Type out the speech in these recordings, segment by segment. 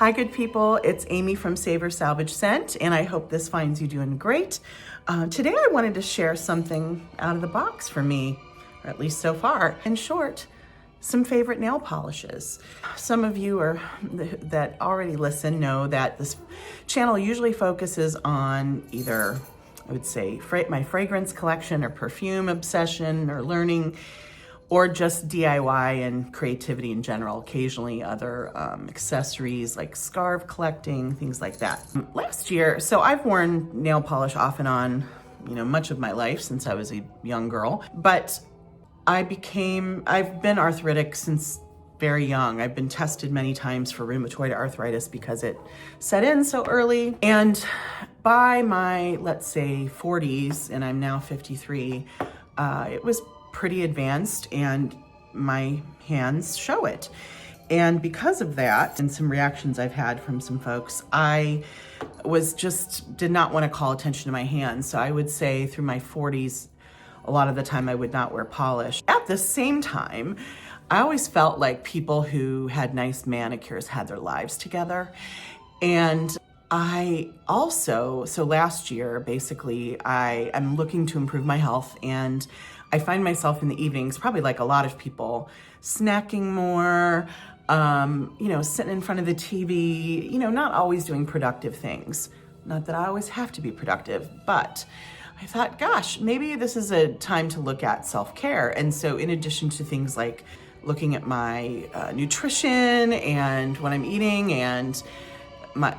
Hi, good people. It's Amy from Savor, Salvage, Scent, and I hope this finds you doing great. Today I wanted to share something out of the box for me, or at least so far. In short, some favorite nail polishes. Some of you that already listen know that this channel usually focuses on either, I would say, my fragrance collection or perfume obsession or learning, or just DIY and creativity in general, occasionally other accessories like scarf collecting, things like that. Last year, so I've worn nail polish off and on, much of my life since I was a young girl, but I've been arthritic since very young. I've been tested many times for rheumatoid arthritis because it set in so early. And by my, let's say 40s, and I'm now 53, it was pretty advanced and my hands show it. And because of that and some reactions I've had from some folks, I did not want to call attention to my hands. So I would say through my 40s, a lot of the time I would not wear polish. At the same time, I always felt like people who had nice manicures had their lives together. And so last year, basically, I am looking to improve my health, and I find myself in the evenings, probably like a lot of people, snacking more, sitting in front of the TV, not always doing productive things. Not that I always have to be productive, but I thought, gosh, maybe this is a time to look at self-care. And so in addition to things like looking at my nutrition and what I'm eating and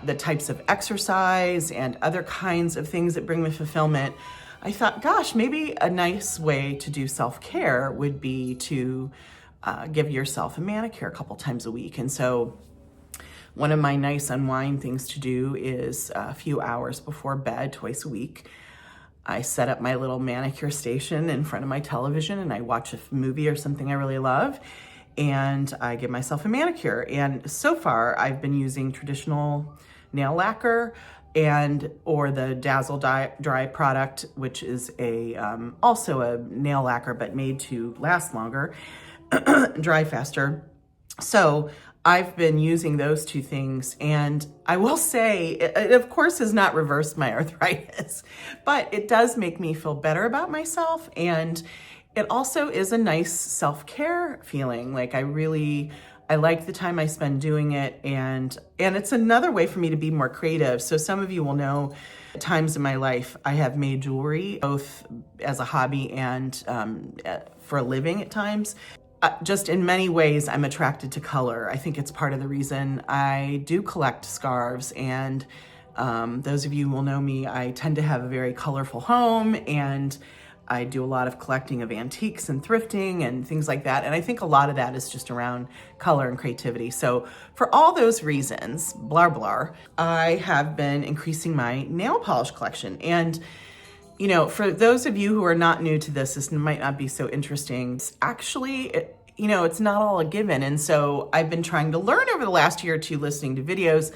the types of exercise and other kinds of things that bring me fulfillment, I thought, gosh, maybe a nice way to do self-care would be to give yourself a manicure a couple times a week. And so one of my nice unwind things to do is a few hours before bed, twice a week, I set up my little manicure station in front of my television and I watch a movie or something I really love, and I give myself a manicure. And so far I've been using traditional nail lacquer or the Dazzle Dry product, which is also a nail lacquer, but made to last longer, dry faster. So I've been using those two things, and I will say, it of course has not reversed my arthritis, but it does make me feel better about myself, and it also is a nice self-care feeling. Like I like the time I spend doing it, and it's another way for me to be more creative. So some of you will know times in my life I have made jewelry, both as a hobby and for a living at times. Just in many ways, I'm attracted to color. I think it's part of the reason I do collect scarves. And those of you who will know me, I tend to have a very colorful home, and I do a lot of collecting of antiques and thrifting and things like that. And I think a lot of that is just around color and creativity. So for all those reasons, blah, blah, I have been increasing my nail polish collection. And for those of you who are not new to this might not be so interesting. It's actually, it's not all a given. And so I've been trying to learn over the last year or two, listening to videos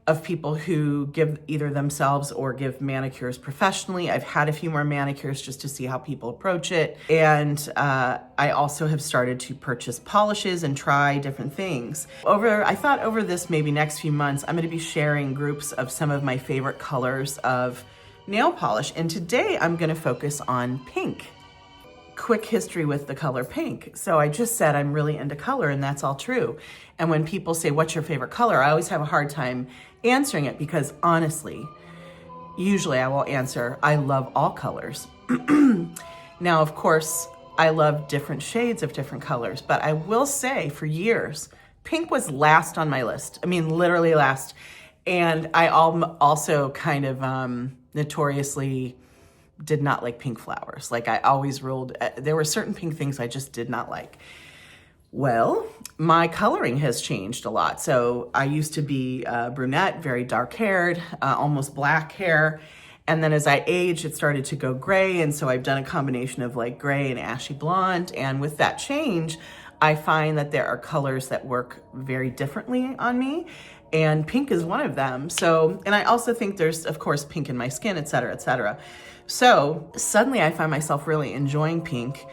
of people who give either themselves or give manicures professionally. I've had a few more manicures just to see how people approach it. And I also have started to purchase polishes and try different things. I thought over this maybe next few months, I'm gonna be sharing groups of some of my favorite colors of nail polish. And today I'm gonna focus on pink. Quick history with the color pink. So I just said I'm really into color, and that's all true. And when people say, what's your favorite color? I always have a hard time answering it, because honestly, usually I will answer, I love all colors. Now, of course, I love different shades of different colors, but I will say for years, pink was last on my list. I mean, literally last. And I also kind of notoriously did not like pink flowers. Like I always ruled, there were certain pink things I just did not like. Well, my coloring has changed a lot. So I used to be brunette, very dark haired, almost black hair. And then as I aged, it started to go gray. And so I've done a combination of like gray and ashy blonde. And with that change, I find that there are colors that work very differently on me. And pink is one of them. So, and I also think there's, of course, pink in my skin, et cetera, et cetera. So suddenly I find myself really enjoying pink.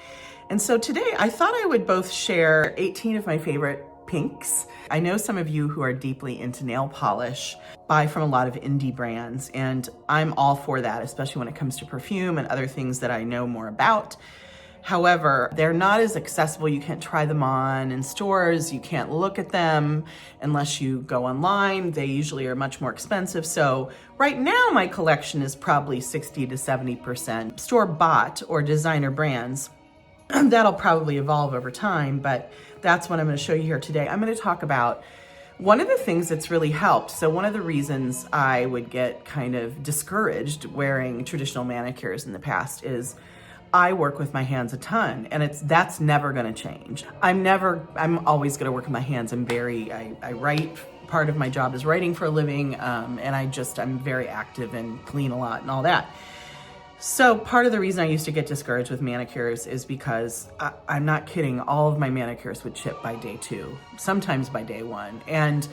And so today I thought I would both share 18 of my favorite pinks. I know some of you who are deeply into nail polish buy from a lot of indie brands, and I'm all for that, especially when it comes to perfume and other things that I know more about. However, they're not as accessible. You can't try them on in stores. You can't look at them unless you go online. They usually are much more expensive. So right now my collection is probably 60 to 70% store-bought or designer brands. That'll probably evolve over time, but that's what I'm going to show you here today. I'm going to talk about one of the things that's really helped. So one of the reasons I would get kind of discouraged wearing traditional manicures in the past is I work with my hands a ton, and that's never going to change. I'm always going to work with my hands. I write. Part of my job is writing for a living, and I'm very active and clean a lot and all that. So part of the reason I used to get discouraged with manicures is because I'm not kidding, all of my manicures would chip by day 2, sometimes by day 1. And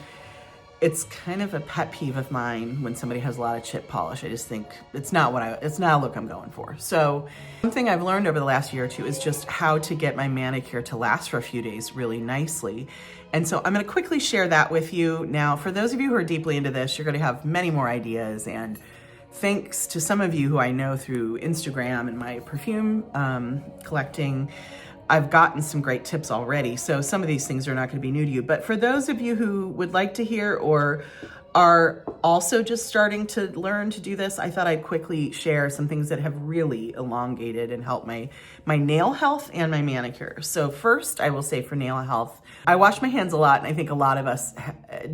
it's kind of a pet peeve of mine when somebody has a lot of chip polish. I just think it's not a look I'm going for. So something I've learned over the last year or two is just how to get my manicure to last for a few days really nicely. And so I'm going to quickly share that with you. Now, for those of you who are deeply into this, you're going to have many more ideas. And thanks to some of you who I know through Instagram and my perfume collecting, I've gotten some great tips already. So some of these things are not going to be new to you. But for those of you who would like to hear or are also just starting to learn to do this, I thought I'd quickly share some things that have really elongated and helped my nail health and my manicure. So first, I will say for nail health, I wash my hands a lot, and I think a lot of us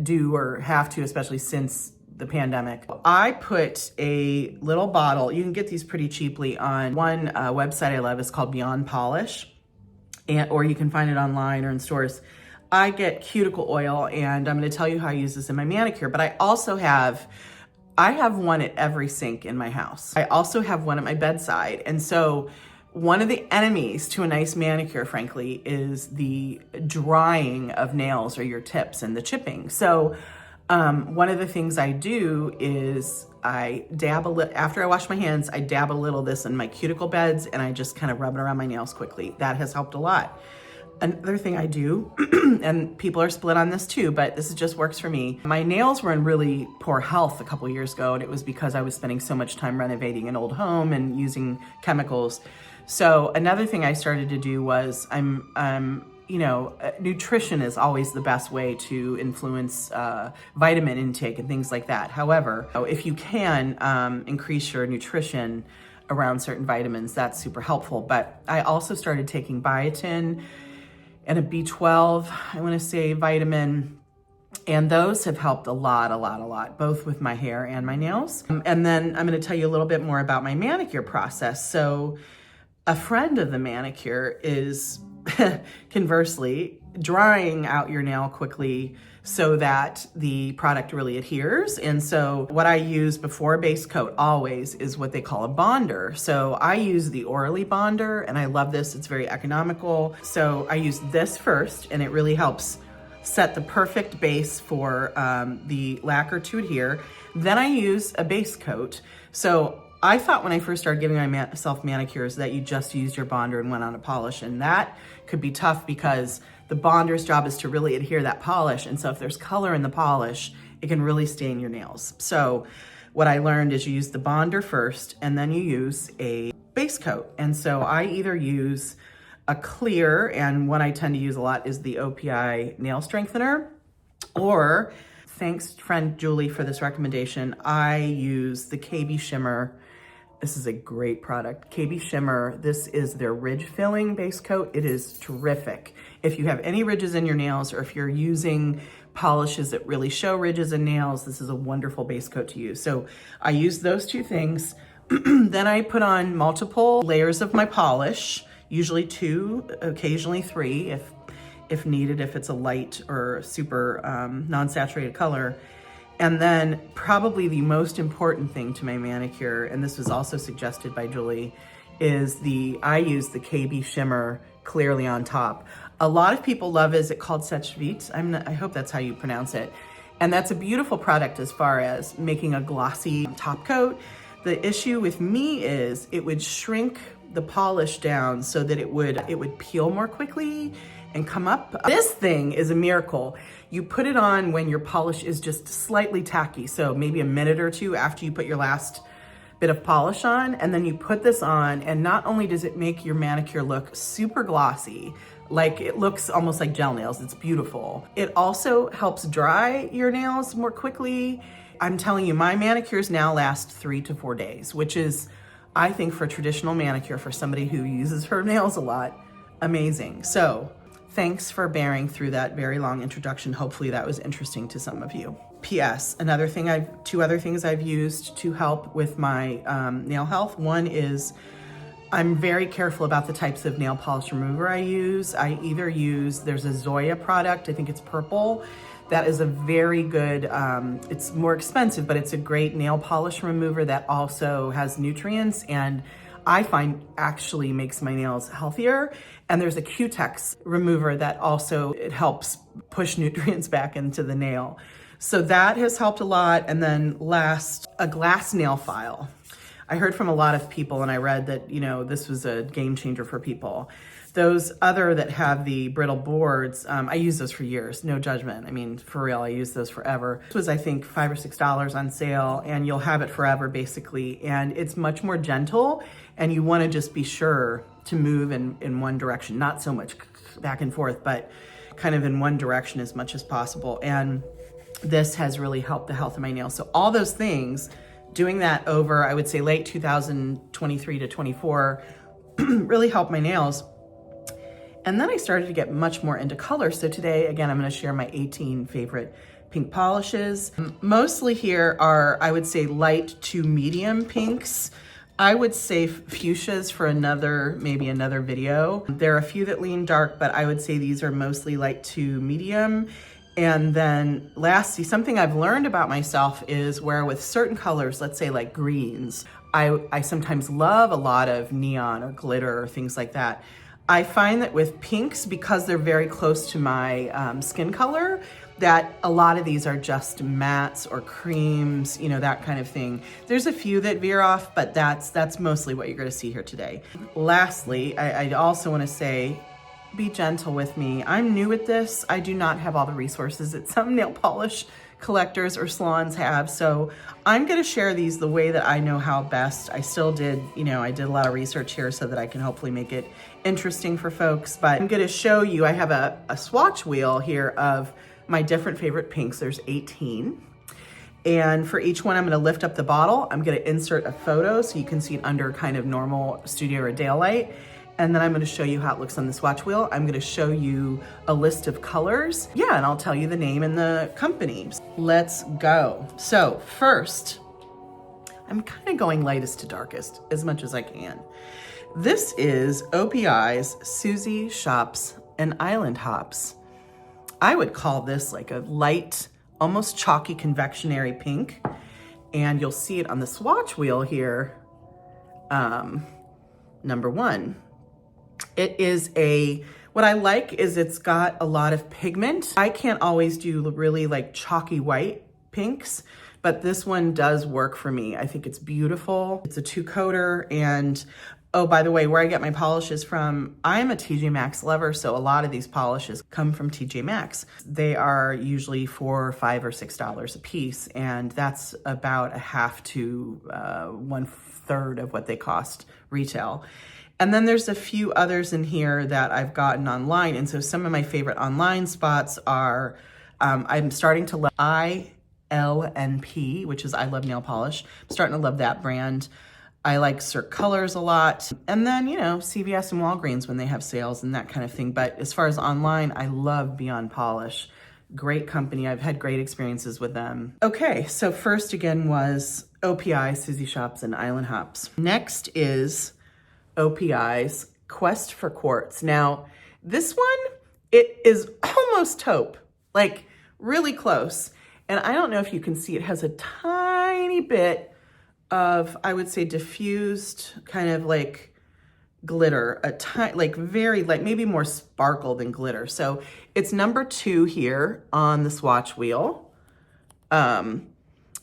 do or have to, especially since the pandemic. I put a little bottle, you can get these pretty cheaply on one website I love, it's called Beyond Polish. Or you can find it online or in stores. I get cuticle oil, and I'm going to tell you how I use this in my manicure, but I have one at every sink in my house. I also have one at my bedside. And so one of the enemies to a nice manicure, frankly, is the drying of nails or your tips and the chipping. So one of the things I do is I dab a little, after I wash my hands, I dab a little of this in my cuticle beds, and I just kind of rub it around my nails quickly. That has helped a lot. Another thing I do, and people are split on this too, but this just works for me. My nails were in really poor health a couple years ago, and it was because I was spending so much time renovating an old home and using chemicals. So another thing I started to do was nutrition is always the best way to influence vitamin intake and things like that. However, if you can increase your nutrition around certain vitamins, that's super helpful. But I also started taking biotin and a B12, I want to say vitamin, and those have helped a lot, both with my hair and my nails. And then I'm going to tell you a little bit more about my manicure process. So a friend of the manicure is conversely drying out your nail quickly so that the product really adheres. And so what I use before a base coat always is what they call a bonder. So I use the Orally bonder, and I love this. It's very economical. So I use this first, and it really helps set the perfect base for the lacquer to adhere. Then I use a base coat. So I thought when I first started giving myself manicures that you just used your bonder and went on a polish, and that could be tough because the bonder's job is to really adhere that polish. And so if there's color in the polish, it can really stain your nails. So what I learned is you use the bonder first, and then you use a base coat. And so I either use a clear, and what I tend to use a lot is the OPI nail strengthener, or thanks friend Julie for this recommendation, I use the KB Shimmer. This is a great product. KB Shimmer, this is their ridge filling base coat. It is terrific. If you have any ridges in your nails, or if you're using polishes that really show ridges in nails, this is a wonderful base coat to use. So I use those two things. Then I put on multiple layers of my polish, usually 2, occasionally 3 if needed, if it's a light or super non-saturated color. And then probably the most important thing to my manicure, and this was also suggested by Julie, is I use the KB Shimmer clearly on top. A lot of people love it. Is it called Savage? I hope that's how you pronounce it. And that's a beautiful product as far as making a glossy top coat. The issue with me is it would shrink the polish down so that it would peel more quickly, and come up. This thing is a miracle. You put it on when your polish is just slightly tacky, so maybe a minute or two after you put your last bit of polish on, and then you put this on, and not only does it make your manicure look super glossy, like it looks almost like gel nails, it's beautiful. It also helps dry your nails more quickly. I'm telling you, my manicures now last 3 to 4 days, which is, I think, for a traditional manicure, for somebody who uses her nails a lot, amazing. So thanks for bearing through that very long introduction. Hopefully that was interesting to some of you. P.S. Two other things I've used to help with my nail health. One is I'm very careful about the types of nail polish remover I use. There's a Zoya product, I think it's purple. That is a very good, it's more expensive, but it's a great nail polish remover that also has nutrients, and I find actually makes my nails healthier. And there's a Q-Tex remover that also, it helps push nutrients back into the nail. So that has helped a lot. And then last, a glass nail file. I heard from a lot of people, and I read that, this was a game changer for people. Those other that have the brittle boards, I use those for years, no judgment. I mean, for real, I use those forever. This was, I think, $5 or $6 on sale, and you'll have it forever, basically. And it's much more gentle, and you wanna just be sure to move in one direction, not so much back and forth, but kind of in one direction as much as possible. And this has really helped the health of my nails. So all those things, doing that over, I would say late 2023 to 24, really helped my nails. And then I started to get much more into color. So today, again, I'm gonna share my 18 favorite pink polishes. Mostly here are, I would say, light to medium pinks. I would say fuchsias for maybe another video. There are a few that lean dark, but I would say these are mostly light to medium. And then lastly, something I've learned about myself is where with certain colors, let's say like greens, I sometimes love a lot of neon or glitter or things like that. I find that with pinks, because they're very close to my skin color, that a lot of these are just mattes or creams, that kind of thing. There's a few that veer off, but that's mostly what you're gonna see here today. Lastly, I also wanna say, be gentle with me. I'm new at this. I do not have all the resources that some nail polish collectors or salons have. So I'm gonna share these the way that I know how best. I still did, I did a lot of research here so that I can hopefully make it interesting for folks. But I'm gonna show you, I have a swatch wheel here of my different favorite pinks. There's 18. And for each one, I'm gonna lift up the bottle. I'm gonna insert a photo so you can see it under kind of normal studio or daylight. And then I'm gonna show you how it looks on the swatch wheel. I'm gonna show you a list of colors. Yeah, and I'll tell you the name and the company. Let's go. So first, I'm kind of going lightest to darkest as much as I can. This is OPI's Suzi Shops and Island Hops. I would call this like a light, almost chalky confectionery pink. And you'll see it on the swatch wheel here. Number one. It is what I like is it's got a lot of pigment. I can't always do really like chalky white pinks, but this one does work for me. I think it's beautiful. It's a 2-coater, and oh, by the way, where I get my polishes from, I'm a TJ Maxx lover, so a lot of these polishes come from TJ Maxx. They are usually $4 or $5 or $6 a piece, and that's about a half to 1/3 of what they cost retail. And then there's a few others in here that I've gotten online. And so some of my favorite online spots are, I'm starting to love INLP, which is I Love Nail Polish. I'm starting to love that brand. I like Cirque colors a lot. And then, CVS and Walgreens when they have sales and that kind of thing. But as far as online, I love Beyond Polish. Great company. I've had great experiences with them. Okay, so first again was OPI, Suzi Shops, and Island Hops. Next is OPI's Quest for Quartz. Now, this one, it is almost taupe, like really close. And I don't know if you can see, it has a tiny bit of, I would say, diffused kind of like glitter, like very light, maybe more sparkle than glitter. So it's number 2 here on the swatch wheel.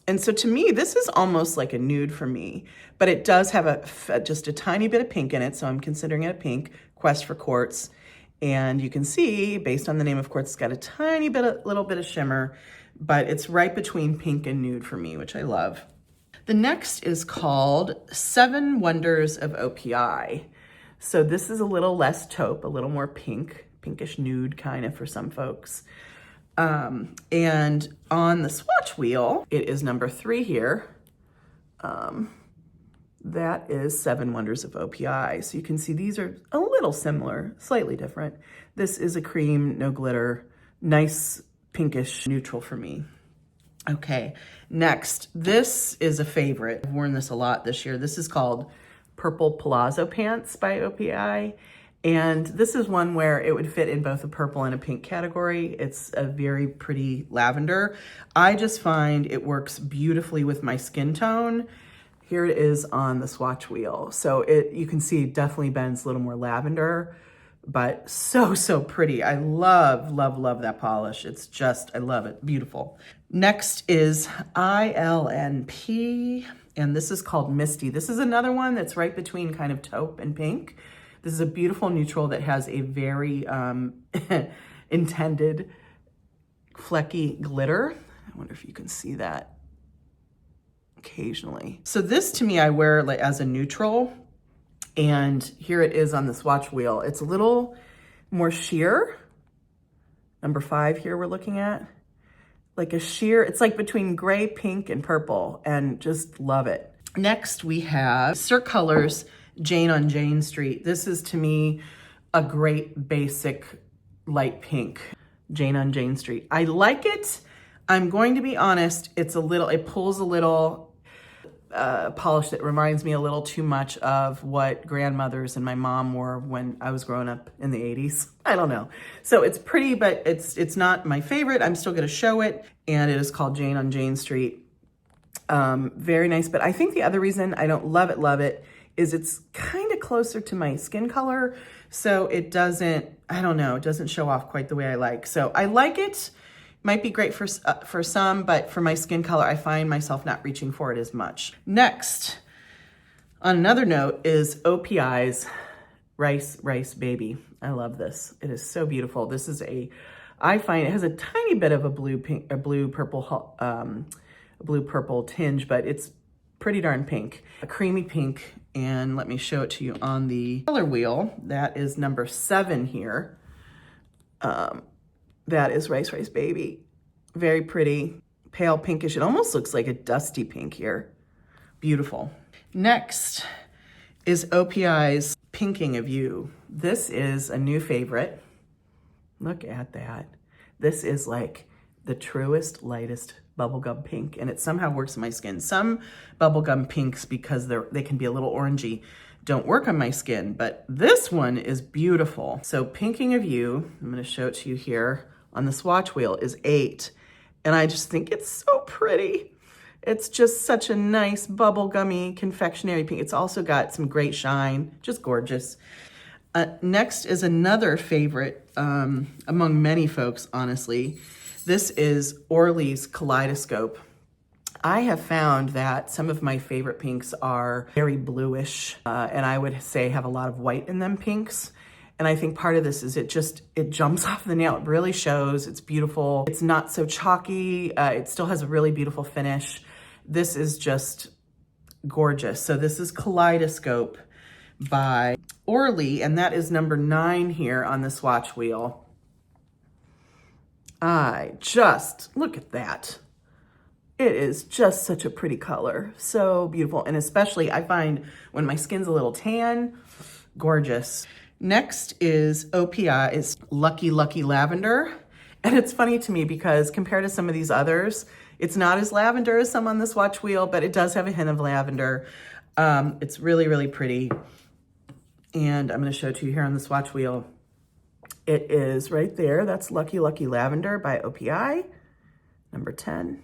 And so to me, this is almost like a nude for me, but it does have just a tiny bit of pink in it. So I'm considering it a pink, Quest for Quartz. And you can see, based on the name of Quartz, it's got a tiny bit, little bit of shimmer, but it's right between pink and nude for me, which I love. The next is called 7 Wonders of OPI. So this is a little less taupe, a little more pink, pinkish nude kind of for some folks. And on the swatch wheel, it is number 3 here. That is 7 Wonders of OPI. So you can see these are a little similar, slightly different. This is a cream, no glitter, nice pinkish neutral for me. Okay, next, this is a favorite. I've worn this a lot this year. This is called Purple Palazzo Pants by OPI. And this is one where it would fit in both a purple and a pink category. It's a very pretty lavender. I just find it works beautifully with my skin tone. Here it is on the swatch wheel. So you can see it definitely bends a little more lavender, but so pretty. I love that polish. It's just, I love it, beautiful. Next is INLP, and this is called Misty. This is another one that's right between kind of taupe and pink. This is a beautiful neutral that has a very intended flecky glitter. I wonder if you can see that occasionally. So this to me, I wear like as a neutral, and here it is on the swatch wheel. It's a little more sheer. Number 5 here we're looking at. Like a sheer, it's like between gray, pink, and purple, and just love it. Next we have Cirque Colors Jane on Jane Street. This is to me a great basic light pink Jane on Jane Street. I like it. I'm going to be honest, it pulls a little polish that reminds me a little too much of what grandmothers and my mom wore when I was growing up in the 80s. I don't know. So it's pretty, but it's not my favorite. I'm still gonna show it, and it is called Jane on Jane Street. Very nice, but I think the other reason I don't love it is it's kind of closer to my skin color, so it doesn't, I don't know, it doesn't show off quite the way I like. So I like it. Might be great for some, but for my skin color, I find myself not reaching for it as much. Next, on another note, is OPI's Rice Baby. I love this. It is so beautiful. This is I find it has a tiny bit of a blue purple tinge, but it's pretty darn pink. A creamy pink, and let me show it to you on the color wheel. That is number 7 here. That is Rice Baby. Very pretty, pale pinkish. It almost looks like a dusty pink here. Beautiful. Next is OPI's Pinking of You. This is a new favorite. Look at that. This is like the truest, lightest bubblegum pink, and it somehow works on my skin. Some bubblegum pinks, because they can be a little orangey, don't work on my skin, but this one is beautiful. So Pinking of You, I'm gonna show it to you here on the swatch wheel, is 8. And I just think it's so pretty. It's just such a nice bubblegummy confectionery pink. It's also got some great shine, just gorgeous. Next is another favorite among many folks, honestly. This is Orly's Kaleidoscope. I have found that some of my favorite pinks are very bluish, and I would say have a lot of white in them pinks. And I think part of this is it jumps off the nail. It really shows, it's beautiful. It's not so chalky. It still has a really beautiful finish. This is just gorgeous. So this is Kaleidoscope by Orly, and that is number 9 here on the swatch wheel. Look at that. It is just such a pretty color. So beautiful. And especially I find when my skin's a little tan, gorgeous. Next is OPI's Lucky Lavender. And it's funny to me because compared to some of these others, it's not as lavender as some on the swatch wheel, but it does have a hint of lavender. It's really pretty. And I'm gonna show it to you here on the swatch wheel. It is right there. That's Lucky Lavender by OPI, number 10.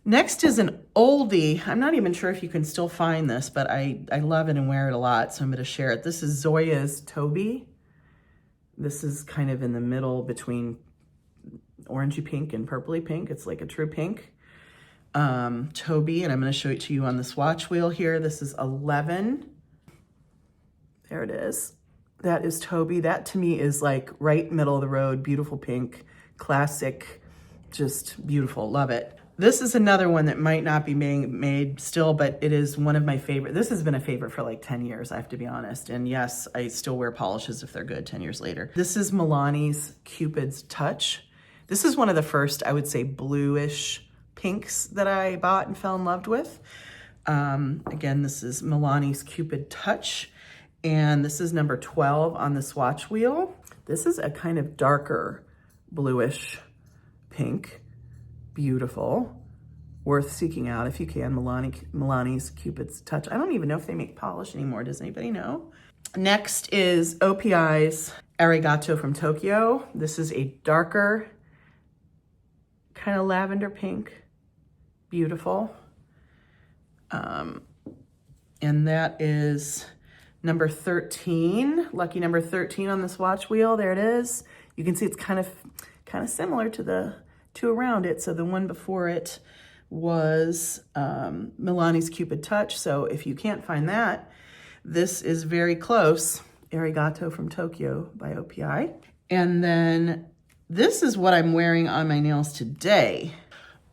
Next is an oldie. I'm not even sure if you can still find this, but I love it and wear it a lot, so I'm gonna share it. This is Zoya's Toby. This is kind of in the middle between orangey pink and purpley pink. It's like a true pink. Toby, and I'm gonna show it to you on the swatch wheel here. This is 11. There it is. That is Toby. That to me is like right middle of the road, beautiful pink, classic, just beautiful, love it. This is another one that might not be made still, but it is one of my favorite. This has been a favorite for like 10 years, I have to be honest. And yes, I still wear polishes if they're good 10 years later. This is Milani's Cupid's Touch. This is one of the first, I would say, bluish pinks that I bought and fell in love with. Again, this is Milani's Cupid Touch, and this is number 12 on the swatch wheel. This is a kind of darker bluish pink. Beautiful, worth seeking out if you can. Milani's Cupid's Touch. I don't even know if they make polish anymore. Does anybody know? Next is OPI's Arigato from Tokyo. This is a darker kind of lavender pink. Beautiful. And that is number 13, lucky number 13 on the swatch wheel. There it is. You can see it's kind of similar to the two around it. So the one before it was Milani's Cupid Touch. So if you can't find that, this is very close. Arigato from Tokyo by OPI. And then this is what I'm wearing on my nails today.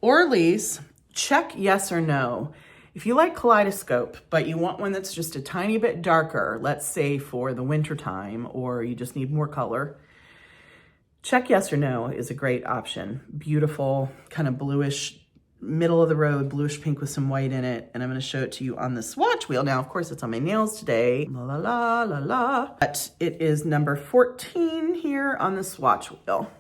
Orly's, check yes or no. If you like Kaleidoscope, but you want one that's just a tiny bit darker, let's say for the winter time, or you just need more color, check yes or no is a great option. Beautiful, kind of bluish, middle of the road, bluish pink with some white in it. And I'm gonna show it to you on the swatch wheel. Now, of course, it's on my nails today. La la la la la. But it is number 14 here on the swatch wheel.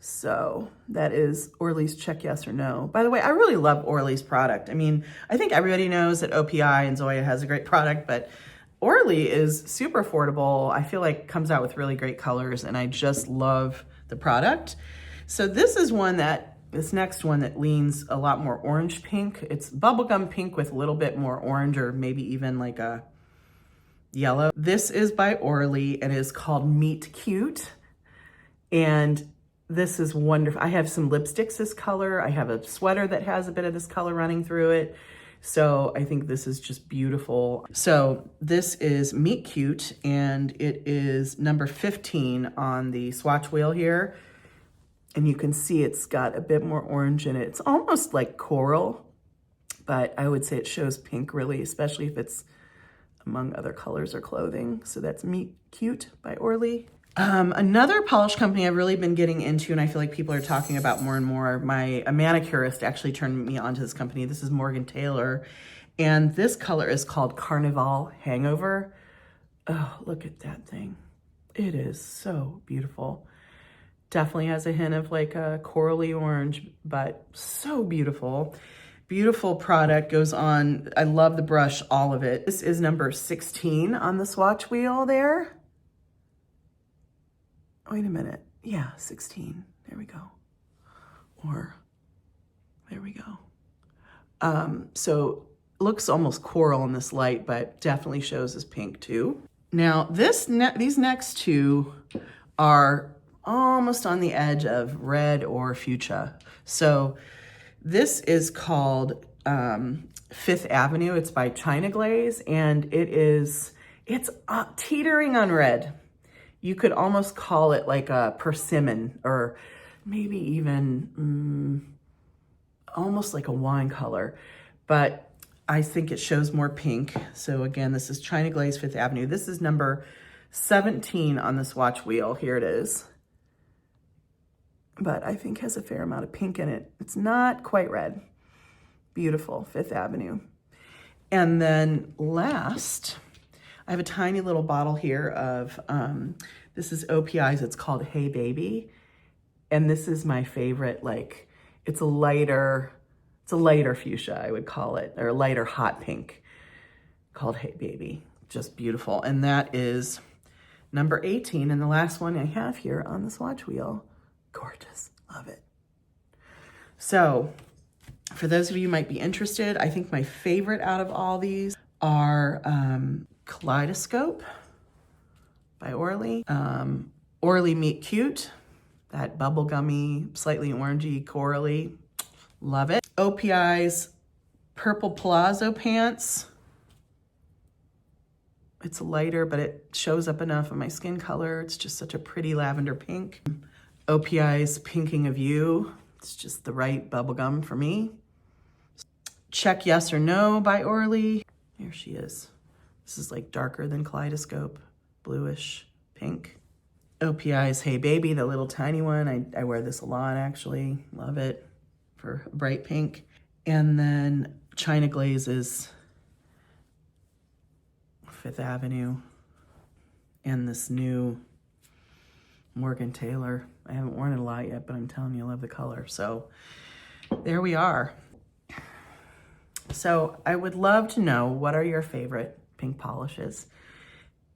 So that is Orly's check yes or no. By the way, I really love Orly's product. I mean, I think everybody knows that OPI and Zoya has a great product, but Orly is super affordable. I feel like comes out with really great colors, and I just love the product. So this is this next one that leans a lot more orange pink. It's bubblegum pink with a little bit more orange, or maybe even like a yellow. This is by Orly and is called Meet Cute. And this is wonderful. I have some lipsticks this color. I have a sweater that has a bit of this color running through it. So I think this is just beautiful. So this is Meet Cute, and it is number 15 on the swatch wheel here. And you can see it's got a bit more orange in it. It's almost like coral, but I would say it shows pink really, especially if it's among other colors or clothing. So that's Meet Cute by Orly. Another polish company I've really been getting into, and I feel like people are talking about more and more, a manicurist actually turned me onto this company. This is Morgan Taylor, and this color is called Carnival Hangover. Oh, look at that thing. It is so beautiful. Definitely has a hint of like a corally orange, but so beautiful. Beautiful product, goes on. I love the brush, all of it. This is number 16 on the swatch wheel there. Wait a minute. Yeah, 16. There we go. Or there we go. So looks almost coral in this light, but definitely shows as pink too. Now these next two are almost on the edge of red or fuchsia. So this is called Fifth Avenue. It's by China Glaze, and it's teetering on red. You could almost call it like a persimmon, or maybe even almost like a wine color, but I think it shows more pink. So again, this is China Glaze Fifth Avenue. This is number 17 on the swatch wheel. Here it is. But I think has a fair amount of pink in it. It's not quite red. Beautiful, Fifth Avenue. And then last, I have a tiny little bottle here of, this is OPI's, it's called Hey Baby. And this is my favorite, like, it's a lighter fuchsia, I would call it, or a lighter hot pink, called Hey Baby. Just beautiful. And that is number 18, and the last one I have here on the swatch wheel. Gorgeous, love it. So, for those of you who might be interested, I think my favorite out of all these are Kaleidoscope by Orly, Orly Meet Cute, that bubblegummy, slightly orangey, corally, love it. OPI's Purple Palazzo Pants, It's lighter, but it shows up enough of my skin color. It's just such a pretty lavender pink. OPI's Pinking of You. It's just the right bubblegum for me. Check Yes or No by Orly. Here she is. This is like darker than Kaleidoscope, bluish pink. OPI's Hey Baby, the little tiny one. I wear this a lot, actually. Love it for bright pink. And then China Glaze's Fifth Avenue. And this new Morgan Taylor. I haven't worn it a lot yet, but I'm telling you, I love the color. So there we are. So I would love to know, what are your favorite pink polishes?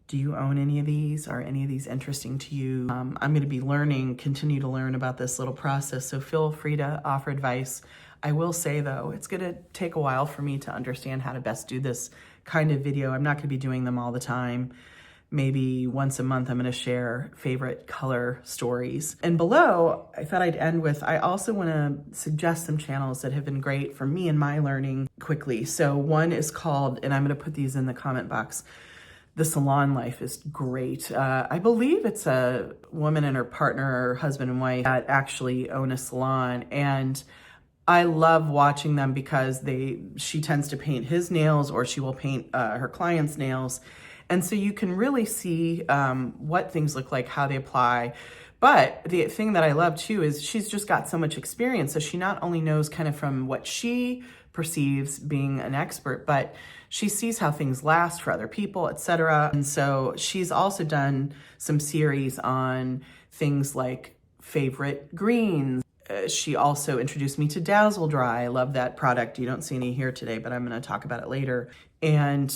Do you own any of these? Are any of these interesting to you? I'm going to be continue to learn about this little process, so feel free to offer advice. I will say though, it's going to take a while for me to understand how to best do this kind of video. I'm not going to be doing them all the time. Maybe once a month, I'm going to share favorite color stories. And below, I thought I'd end with, I also want to suggest some channels that have been great for me and my learning quickly. So one is called, and I'm going to put these in the comment box, The Salon Life is great. I believe it's a woman and her partner, or husband and wife, that actually own a salon. And I love watching them because she tends to paint his nails, or she will paint her clients' nails. And so you can really see what things look like, how they apply. But the thing that I love too is she's just got so much experience. So she not only knows kind of from what she perceives being an expert, but she sees how things last for other people, etc. And so she's also done some series on things like favorite greens. She also introduced me to Dazzle Dry. I love that product. You don't see any here today, but I'm going to talk about it later. And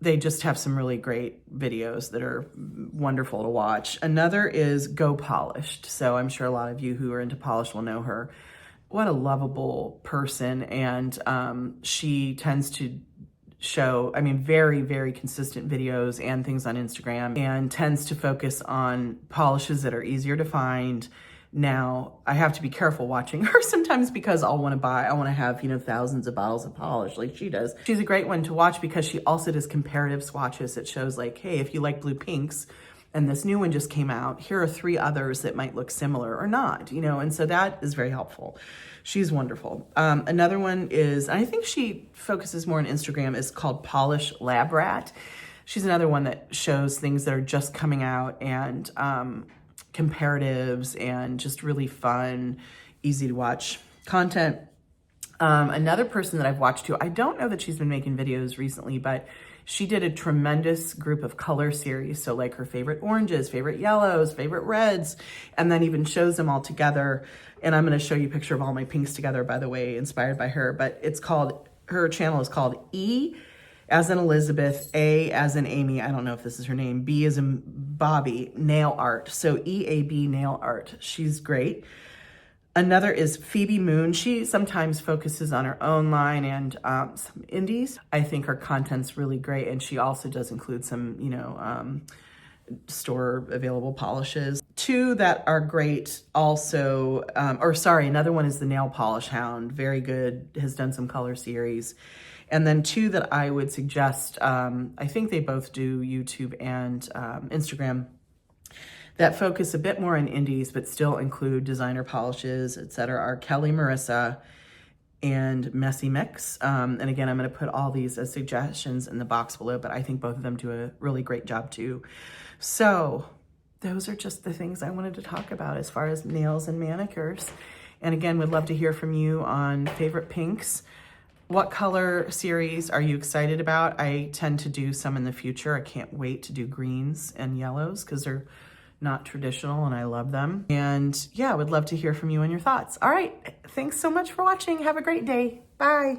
they just have some really great videos that are wonderful to watch. Another is Go Polished. So I'm sure a lot of you who are into polish will know her. What a lovable person. And she tends to show, very, very consistent videos and things on Instagram, and tends to focus on polishes that are easier to find. Now, I have to be careful watching her sometimes because I want to have, thousands of bottles of polish like she does. She's a great one to watch because she also does comparative swatches. It shows like, hey, if you like blue pinks and this new one just came out, here are 3 others that might look similar or not, and so that is very helpful. She's wonderful. Another one is, I think she focuses more on Instagram, is called Polish Lab Rat. She's another one that shows things that are just coming out, and comparatives, and just really fun, easy to watch content. Another person that I've watched too, I don't know that she's been making videos recently, but she did a tremendous group of color series. So like her favorite oranges, favorite yellows, favorite reds, and then even shows them all together. And I'm going to show you a picture of all my pinks together, by the way, inspired by her. But her channel is called E as in Elizabeth, A as in Amy, I don't know if this is her name, B as in Bobby, Nail Art. So EAB Nail Art. She's great. Another is Phoebe Moon. She sometimes focuses on her own line and some indies. I think her content's really great, and she also does include some, store available polishes. 2 that are great also, another one is the Nail Polish Hound. Very good, has done some color series. And then 2 that I would suggest, I think they both do YouTube and Instagram, that focus a bit more on indies, but still include designer polishes, etc., are Kelly Marissa and Messy Mix. And again, I'm going to put all these as suggestions in the box below, but I think both of them do a really great job too. So those are just the things I wanted to talk about as far as nails and manicures. And again, would love to hear from you on favorite pinks. What color series are you excited about? I tend to do some in the future. I can't wait to do greens and yellows because they're not traditional and I love them. And yeah, I would love to hear from you and your thoughts. All right, thanks so much for watching. Have a great day. Bye.